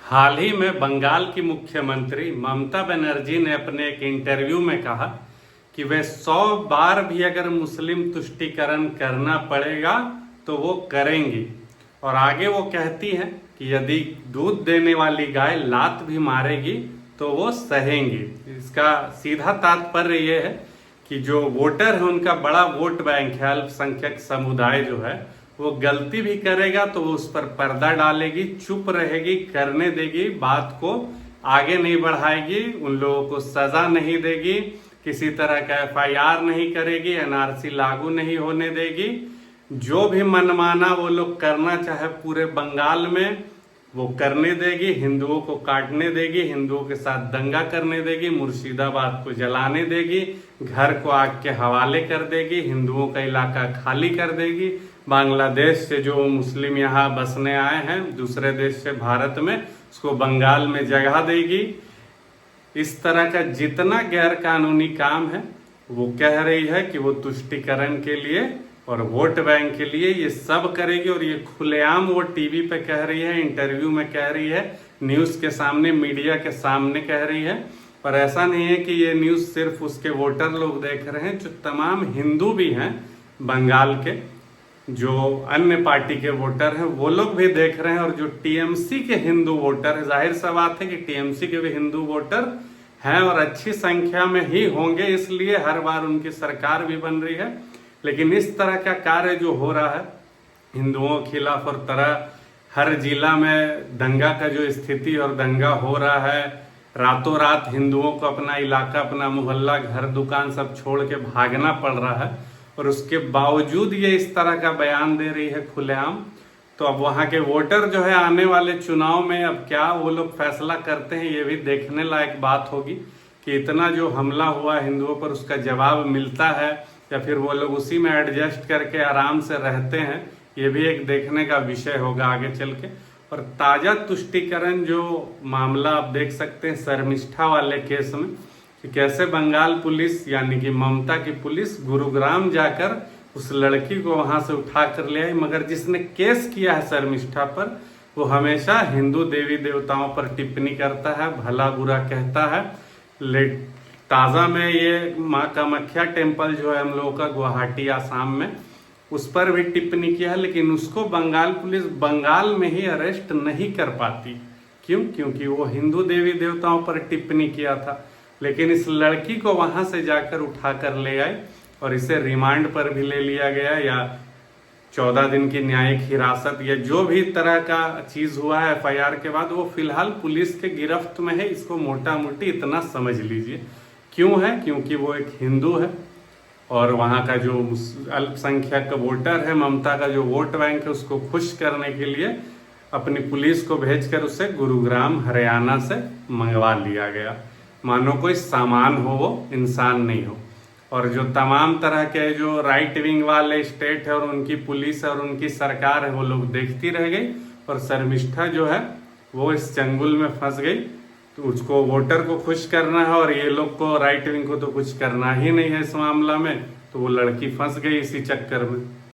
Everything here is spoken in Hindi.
हाल ही में बंगाल की मुख्यमंत्री ममता बनर्जी ने अपने एक इंटरव्यू में कहा कि वे 100 बार भी अगर मुस्लिम तुष्टीकरण करना पड़ेगा तो वो करेंगी। और आगे वो कहती हैं कि यदि दूध देने वाली गाय लात भी मारेगी तो वो सहेंगी। इसका सीधा तात्पर्य ये है कि जो वोटर है उनका बड़ा वोट बैंक है, अल्पसंख्यक समुदाय जो है वो गलती भी करेगा तो वो उस पर पर्दा डालेगी, चुप रहेगी, करने देगी, बात को आगे नहीं बढ़ाएगी, उन लोगों को सजा नहीं देगी, किसी तरह का FIR नहीं करेगी, NRC लागू नहीं होने देगी। जो भी मनमाना वो लोग करना चाहे पूरे बंगाल में वो करने देगी, हिंदुओं को काटने देगी, हिंदुओं के साथ दंगा करने देगी, मुर्शिदाबाद को जलाने देगी, घर को आग के हवाले कर देगी, हिंदुओं का इलाका खाली कर देगी, बांग्लादेश से जो मुस्लिम यहाँ बसने आए हैं दूसरे देश से भारत में उसको बंगाल में जगह देगी। इस तरह का जितना गैर कानूनी काम है वो कह रही है कि वो तुष्टीकरण के लिए और वोट बैंक के लिए ये सब करेगी। और ये खुलेआम वो टीवी पे कह रही है, इंटरव्यू में कह रही है, न्यूज के सामने, मीडिया के सामने कह रही है। और ऐसा नहीं है कि ये न्यूज सिर्फ उसके वोटर लोग देख रहे हैं, जो तमाम हिंदू भी हैं बंगाल के, जो अन्य पार्टी के वोटर हैं वो लोग भी देख रहे हैं। और जो TMC के हिंदू वोटर है, जाहिर सा बात है कि TMC के भी हिंदू वोटर हैं और अच्छी संख्या में ही होंगे, इसलिए हर बार उनकी सरकार भी बन रही है। लेकिन इस तरह का कार्य जो हो रहा है हिंदुओं के खिलाफ और तरह हर जिला में दंगा का जो स्थिति और दंगा हो रहा है, रातों रात हिंदुओं को अपना इलाका, अपना मोहल्ला, घर, दुकान सब छोड़ के भागना पड़ रहा है, और उसके बावजूद ये इस तरह का बयान दे रही है खुलेआम। तो अब वहाँ के वोटर जो है आने वाले चुनाव में अब क्या वो लोग फैसला करते हैं, ये भी देखने लायक बात होगी कि इतना जो हमला हुआ हिंदुओं पर उसका जवाब मिलता है या फिर वो लोग उसी में एडजस्ट करके आराम से रहते हैं। ये भी एक देखने का विषय होगा आगे चल के। और ताजा तुष्टीकरण जो मामला आप देख सकते हैं शर्मिष्ठा वाले केस में, कि कैसे बंगाल पुलिस यानी कि ममता की पुलिस गुरुग्राम जाकर उस लड़की को वहां से उठा कर ले आई, मगर जिसने केस किया है शर्मिष्ठा पर वो हमेशा हिंदू देवी देवताओं पर टिप्पणी करता है, भला बुरा कहता है। ताजा में ये माँ कामाख्या टेम्पल जो है हम लोगों का गुवाहाटी आसाम में, उस पर भी टिप्पणी किया है, लेकिन उसको बंगाल पुलिस बंगाल में ही अरेस्ट नहीं कर पाती। क्यों? क्योंकि वो हिंदू देवी देवताओं पर टिप्पणी किया था। लेकिन इस लड़की को वहां से जाकर उठा कर ले आए और इसे रिमांड पर भी ले लिया गया, या 14 दिन की न्यायिक हिरासत, या जो भी तरह का चीज हुआ है FIR के बाद, वो फिलहाल पुलिस के गिरफ्त में है। इसको मोटा मोटी इतना समझ लीजिए। क्यों है? क्योंकि वो एक हिंदू है और वहाँ का जो अल्पसंख्यक वोटर है, ममता का जो वोट बैंक है, उसको खुश करने के लिए अपनी पुलिस को भेजकर उसे गुरुग्राम हरियाणा से मंगवा लिया गया। मानो कोई सामान हो, वो इंसान नहीं हो। और जो तमाम तरह के जो राइट विंग वाले स्टेट है और उनकी पुलिस और उनकी सरकार है वो लोग देखती रह गई, और शर्मिष्ठा जो है वो इस चंगुल में फंस गई। तो उसको वोटर को खुश करना है और ये लोग को, राइट विंग को तो कुछ करना ही नहीं है इस मामला में, तो वो लड़की फंस गई इसी चक्कर में।